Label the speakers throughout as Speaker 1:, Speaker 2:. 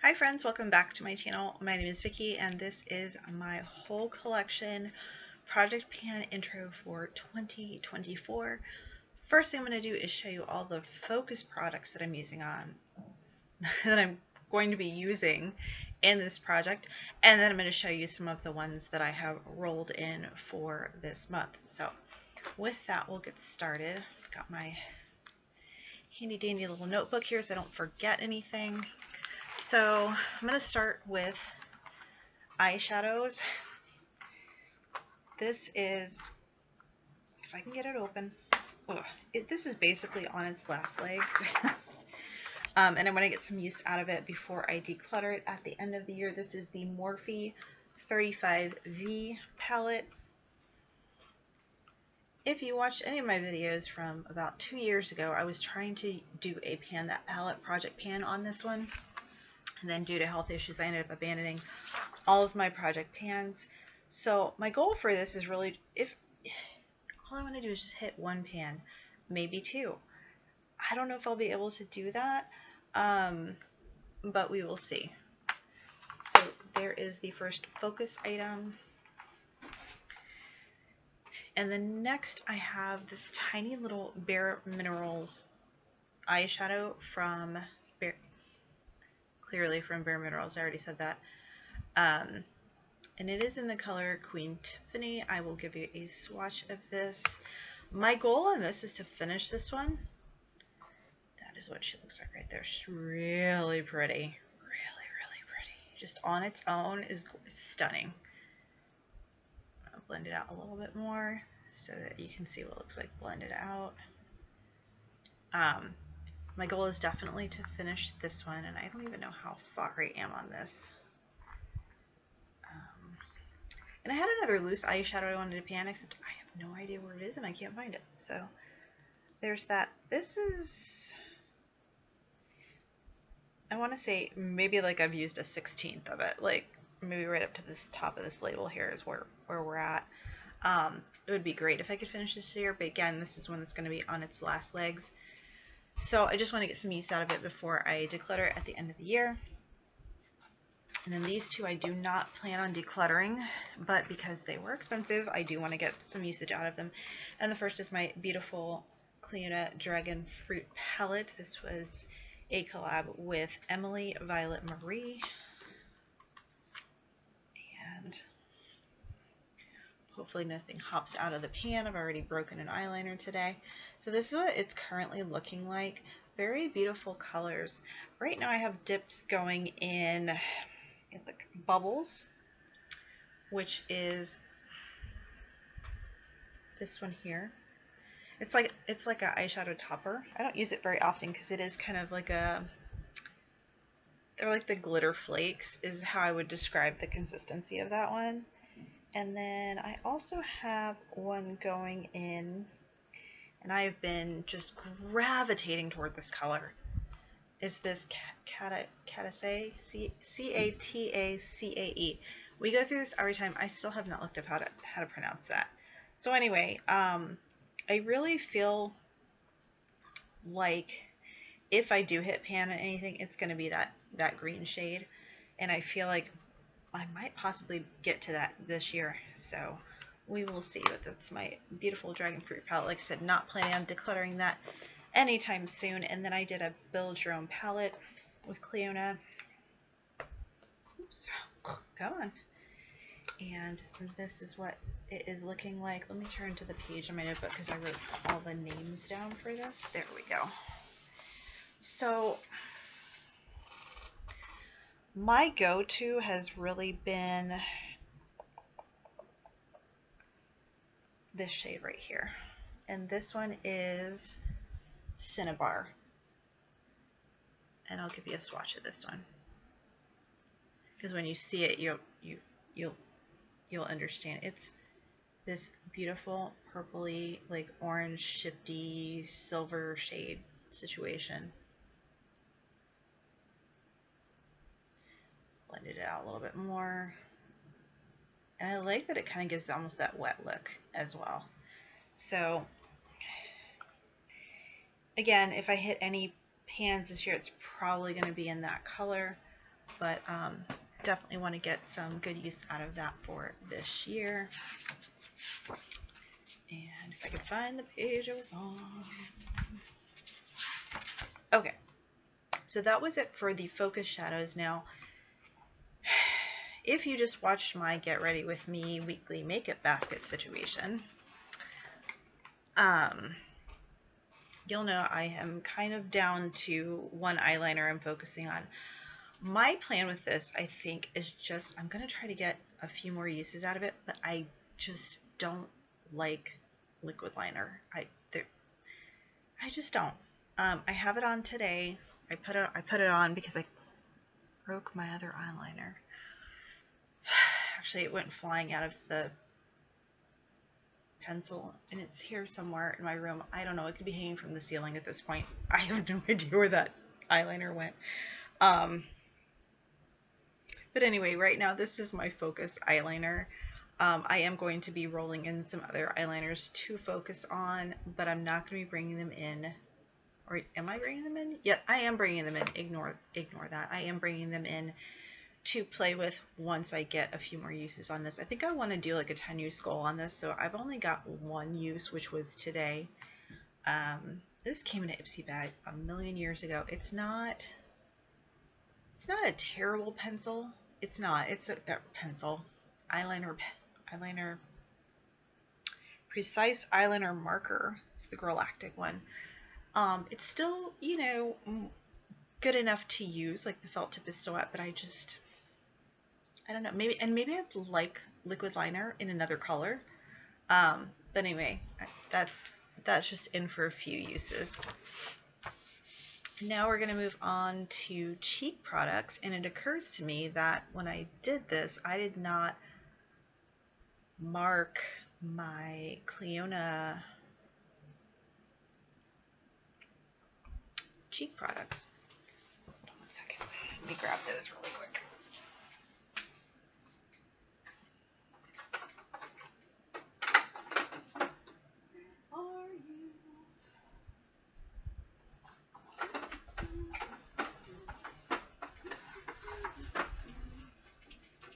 Speaker 1: Hi friends, welcome back to my channel. My name is Vicky and this is my whole collection project pan intro for 2024. First thing I'm going to do is show you all the focus products that I'm using on, that I'm going to be using in this project, and then I'm going to show you some of the ones that I have rolled in for this month. So with that, we'll get started. I've got my handy dandy little notebook here so I don't forget anything. So I'm going to start with eyeshadows. This is, if I can get it open, this is basically on its last legs. And I want to get some use out of it before I declutter it at the end of the year. This is the Morphe 35V palette. If you watched any of my videos from about 2 years ago, I was trying to do a pan, that palette project pan on this one. And then due to health issues, I ended up abandoning all of my project pans. So my goal for this is really, if all I want to do is just hit one pan, maybe two. I don't know if I'll be able to do that, but we will see. So there is the first focus item. And then next I have this tiny little Bare Minerals eyeshadow from clearly from Bare Minerals. I already said that. And it is in the color Queen Tiffany. I will give you a swatch of this. My goal on this is to finish this one. That is what she looks like right there. She's really pretty. Really, really pretty. Just on its own is stunning. I'll blend it out a little bit more so that you can see what it looks like blended out. My goal is definitely to finish this one, and I don't even know how far I am on this. And I had another loose eyeshadow I wanted to pan, except I have no idea where it is and I can't find it. So there's that. This is, I want to say maybe like I've used a 16th of it. Like maybe right up to this top of this label here is where we're at. It would be great if I could finish this year, but again, this is one that's going to be on its last legs. So I just want to get some use out of it before I declutter at the end of the year. And then these two I do not plan on decluttering, but because they were expensive, I do want to get some usage out of them. And the first is my beautiful Cliona Dragon Fruit Palette. This was a collab with Emily Violet Marie. And hopefully nothing hops out of the pan. I've already broken an eyeliner today. So this is what it's currently looking like. Very beautiful colors. Right now I have dips going in like Bubbles, which is this one here. It's like an eyeshadow topper. I don't use it very often because it is kind of like they're like the glitter flakes is how I would describe the consistency of that one. And then I also have one going in, and I've been just gravitating toward this color, is this Catacae, C-A-T-A-C-A-E. We go through this every time. I still have not looked up how to pronounce that. So anyway, I really feel like if I do hit pan on anything, it's going to be that green shade, and I feel like I might possibly get to that this year. So we will see. But that's my beautiful Dragon Fruit palette. Like I said, not planning on decluttering that anytime soon. And then I did a build your own palette with Cliona. Oops, come on. And this is what it is looking like. Let me turn to the page on my notebook because I wrote all the names down for this. There we go. So my go-to has really been this shade right here. And this one is Cinnabar. And I'll give you a swatch of this one, because when you see it, you'll understand. It's this beautiful purpley, like orange shifty silver shade situation. Blended it out a little bit more, and I like that it kind of gives almost that wet look as well. So again, if I hit any pans this year, it's probably going to be in that color. but definitely want to get some good use out of that for this year. And if I could find the page I was on. Okay, so that was it for the focus shadows. Now, if you just watched my Get Ready With Me weekly makeup basket situation, you'll know I am kind of down to one eyeliner I'm focusing on. My plan with this, I think, is just I'm going to try to get a few more uses out of it, but I just don't like liquid liner. I just don't. I have it on today. I put it on because I broke my other eyeliner. Actually, it went flying out of the pencil, and it's here somewhere in my room. I don't know. It could be hanging from the ceiling at this point. I have no idea where that eyeliner went. But anyway, right now this is my focus eyeliner. I am going to be rolling in some other eyeliners to focus on, but I'm not going to be bringing them in. Or am I bringing them in? Yeah, I am bringing them in. Ignore that. I am bringing them in to play with once I get a few more uses on this. I think I want to do like a 10-use goal on this, so I've only got one use, which was today. This came in an Ipsy bag a million years ago. It's not a terrible pencil. It's not. It's a pencil. Eyeliner, precise eyeliner marker. It's the Galactic one. It's still, you know, good enough to use. Like the felt tip is still wet, but I don't know. Maybe I'd like liquid liner in another color. But anyway, that's just in for a few uses. Now we're going to move on to cheek products, and it occurs to me that when I did this, I did not mark my Cliona cheek products. Hold on 1 second. Let me grab those really quick.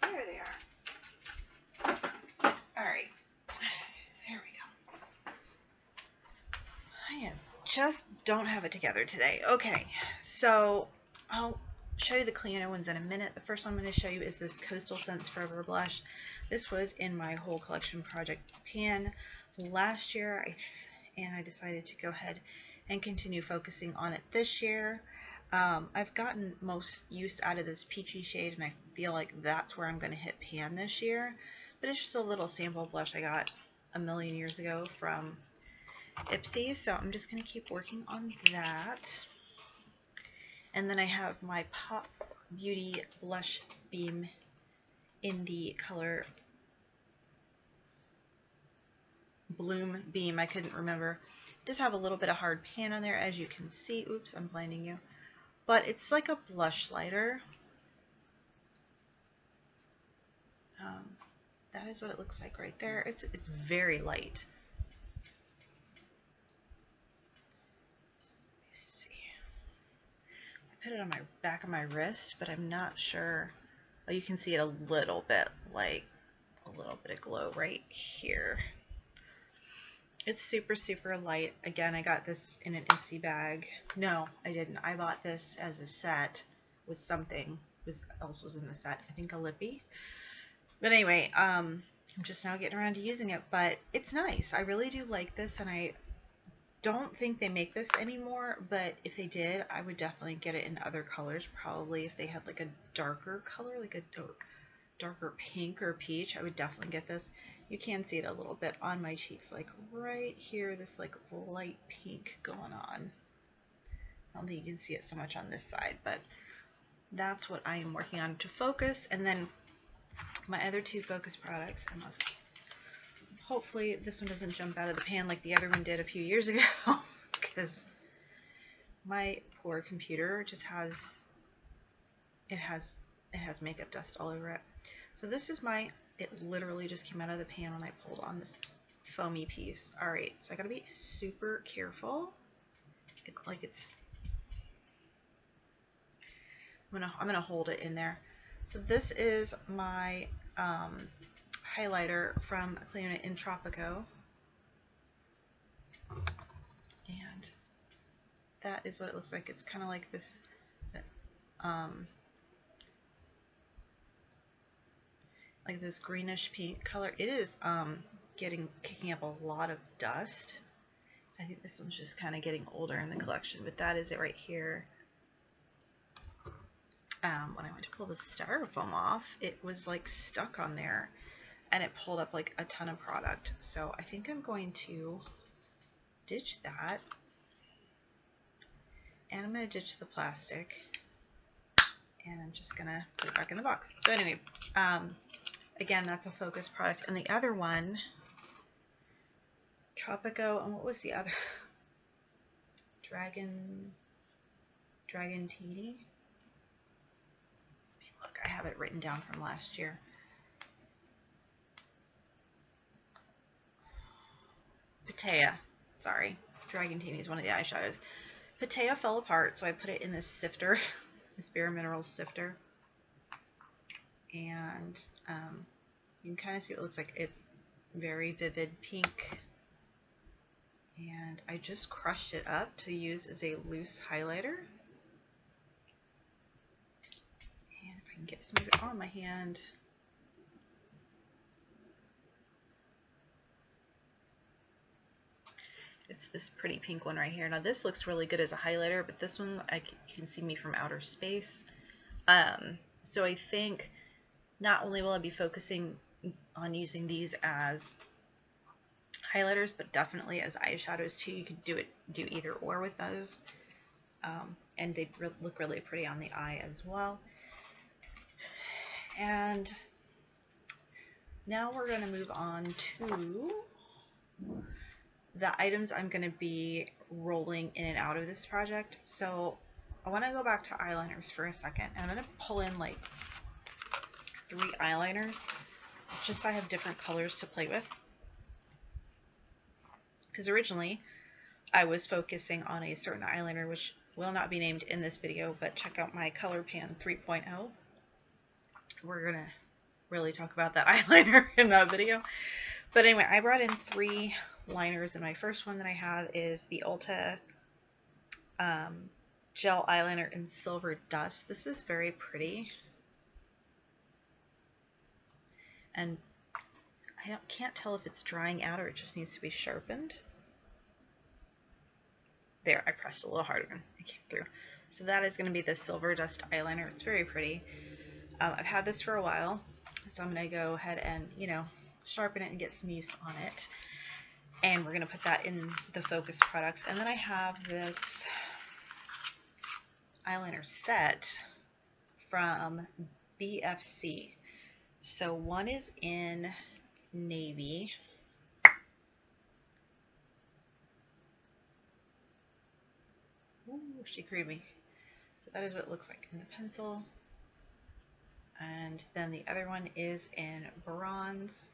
Speaker 1: There they are. Alright. There we go. I just don't have it together today. Okay, so I'll show you the Cliona ones in a minute. The first one I'm going to show you is this Coastal Scents Forever Blush. This was in my whole collection project pan last year, and I decided to go ahead and continue focusing on it this year. I've gotten most use out of this peachy shade, and I feel like that's where I'm going to hit pan this year. But it's just a little sample blush I got a million years ago from Ipsy, so I'm just going to keep working on that. And then I have my Pop Beauty Blush Beam in the color Bloom Beam. I couldn't remember. It does have a little bit of hard pan on there, as you can see. Oops, I'm blinding you. But it's like a blush lighter. That is what it looks like right there. It's very light. Let me see. I put it on my back of my wrist, but I'm not sure. Oh, you can see it a little bit, like a little bit of glow right here. It's super, super light. Again, I got this in an Ipsy bag. No, I didn't. I bought this as a set with something else was in the set. I think a lippy. But anyway, I'm just now getting around to using it, but it's nice. I really do like this, and I don't think they make this anymore, but if they did, I would definitely get it in other colors. Probably if they had like a darker color, like a darker pink or peach, I would definitely get this. You can see it a little bit on my cheeks, like right here, this like light pink going on. I don't think you can see it so much on this side, but that's what I am working on to focus. And then my other two focus products, and hopefully this one doesn't jump out of the pan like the other one did a few years ago, because my poor computer just has makeup dust all over it. So this is it literally just came out of the pan when I pulled on this foamy piece. Alright, so I gotta be super careful. I'm gonna hold it in there. So this is my highlighter from Clean It in Tropico, and that is what it looks like. It's kind of like this greenish pink color. It is kicking up a lot of dust. I think this one's just kind of getting older in the collection, but that is it right here. When I went to pull the styrofoam off, it was like stuck on there, and it pulled up like a ton of product. So I think I'm going to ditch that, and I'm going to ditch the plastic, and I'm just going to put it back in the box. So anyway, again, that's a focus product. And the other one, Tropico, and what was the other? Dragon TD? Look, I have it written down from last year. Patea, sorry. Dragon TD is one of the eyeshadows. Patea fell apart, so I put it in this sifter, this Bare Minerals sifter. And you can kind of see what it looks like. It's very vivid pink. And I just crushed it up to use as a loose highlighter. And if I can get some of it on my hand. It's this pretty pink one right here. Now this looks really good as a highlighter, but this one, you can see me from outer space. So I think not only will I be focusing on using these as highlighters, but definitely as eyeshadows too. You can do either or with those, and they look really pretty on the eye as well. And now we're going to move on to the items I'm going to be rolling in and out of this project. So I want to go back to eyeliners for a second, and I'm going to pull in like 3 eyeliners, just so I have different colors to play with. Because originally I was focusing on a certain eyeliner, which will not be named in this video, but check out my Color Pan 3.0. We're going to really talk about that eyeliner in that video. But anyway, I brought in 3 liners, and my first one that I have is the Ulta Gel Eyeliner in Silver Dust. This is very pretty. And I can't tell if it's drying out or it just needs to be sharpened. There, I pressed a little harder and it came through. So that is going to be the Silver Dust eyeliner. It's very pretty. I've had this for a while, so I'm going to go ahead and, sharpen it and get some use on it. And we're going to put that in the focus products. And then I have this eyeliner set from BFC. So one is in navy. Ooh, she creepy. So that is what it looks like in the pencil. And then the other one is in bronze.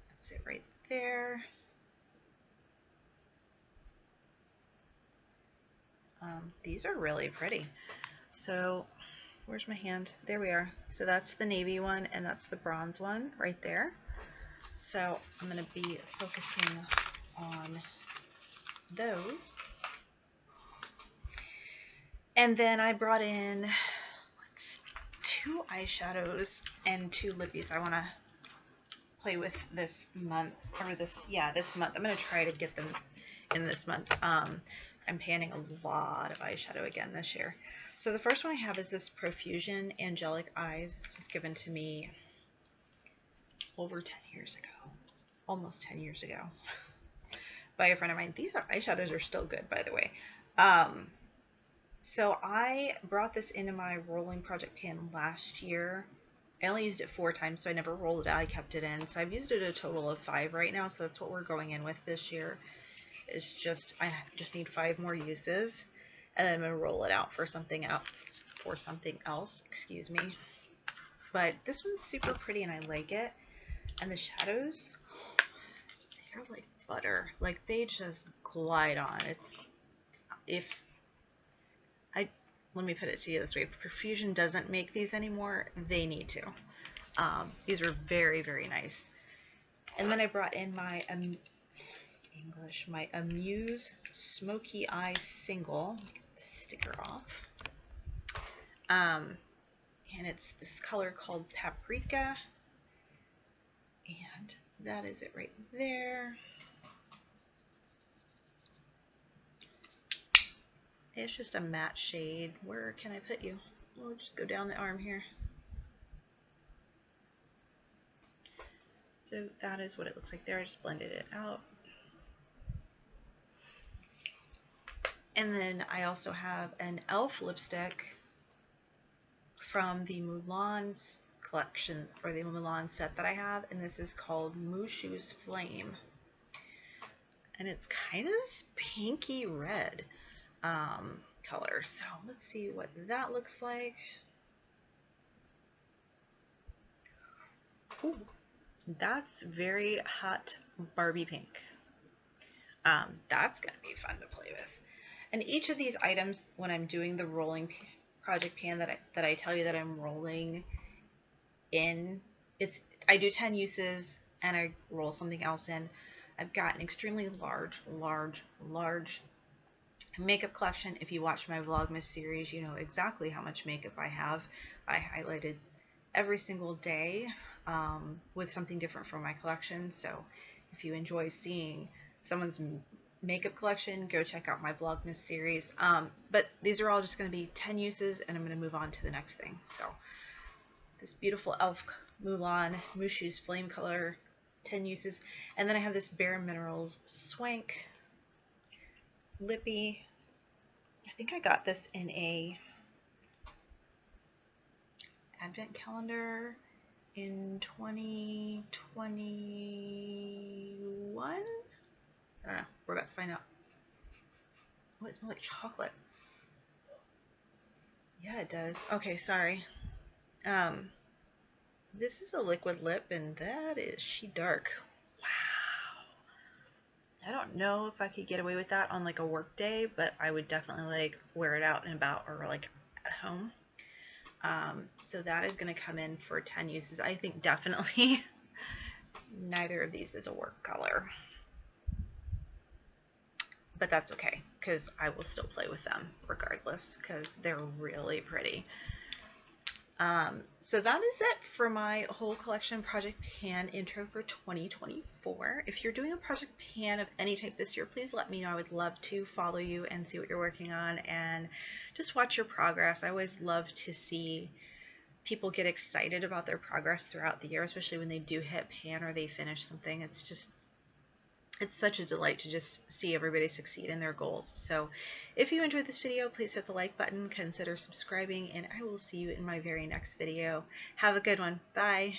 Speaker 1: That's it right there. These are really pretty. So where's my hand? There we are. So that's the navy one, and that's the bronze one right there. So I'm going to be focusing on those. And then I brought in 2 eyeshadows and 2 lippies I want to play with this month, or this month. I'm going to try to get them in this month. I'm panning a lot of eyeshadow again this year. So the first one I have is this Profusion Angelic Eyes. This was given to me over 10 years ago, almost 10 years ago, by a friend of mine. These eyeshadows are still good, by the way. So I brought this into my rolling project pan last year. I only used it 4 times, so I never rolled it out. I kept it in. So I've used it a total of 5 right now, so that's what we're going in with this year. It's just, I just need 5 more uses, and then I'm going to roll it out for something else, excuse me. But this one's super pretty, and I like it. And the shadows, they're like butter. Like, they just glide on. Let me put it to you this way. Profusion doesn't make these anymore. They need to. These are very, very nice. And then I brought in my my Amuse Smoky Eye Single. Get the sticker off. And it's this color called Paprika. And that is it right there. It's just a matte shade. Where can I put you? We'll just go down the arm here. So that is what it looks like there. I just blended it out. And then I also have an e.l.f. lipstick from the Mulan collection, or the Mulan set that I have, and this is called Mushu's Flame. And it's kind of this pinky red color. So let's see what that looks like. Ooh, that's very hot Barbie pink. That's going to be fun to play with. And each of these items, when I'm doing the rolling project pan that I tell you that I'm rolling in, I do 10 uses and I roll something else in. I've got an extremely large makeup collection. If you watch my Vlogmas series, you know exactly how much makeup I have. I highlighted every single day with something different from my collection. So if you enjoy seeing someone's makeup collection, go check out my Vlogmas series. But these are all just going to be 10 uses, and I'm going to move on to the next thing. So this beautiful e.l.f. Mulan Mushu's Flame color, 10 uses. And then I have this Bare Minerals Swank Lippy. I think I got this in a advent calendar in 2021. I don't know. We're about to find out. Oh, it smells like chocolate. Yeah, it does. Okay, sorry. This is a liquid lip, and that is She Dark. Wow. I don't know if I could get away with that on like a work day, but I would definitely like wear it out and about, or like at home. So that is going to come in for 10 uses. I think definitely neither of these is a work color. But that's okay, because I will still play with them regardless, because they're really pretty. So that is it for my whole collection project pan intro for 2024. If you're doing a project pan of any type this year, please let me know. I would love to follow you and see what you're working on and just watch your progress. I always love to see people get excited about their progress throughout the year, especially when they do hit pan or they finish something. It's such a delight to just see everybody succeed in their goals. So if you enjoyed this video, please hit the like button, consider subscribing, and I will see you in my very next video. Have a good one. Bye.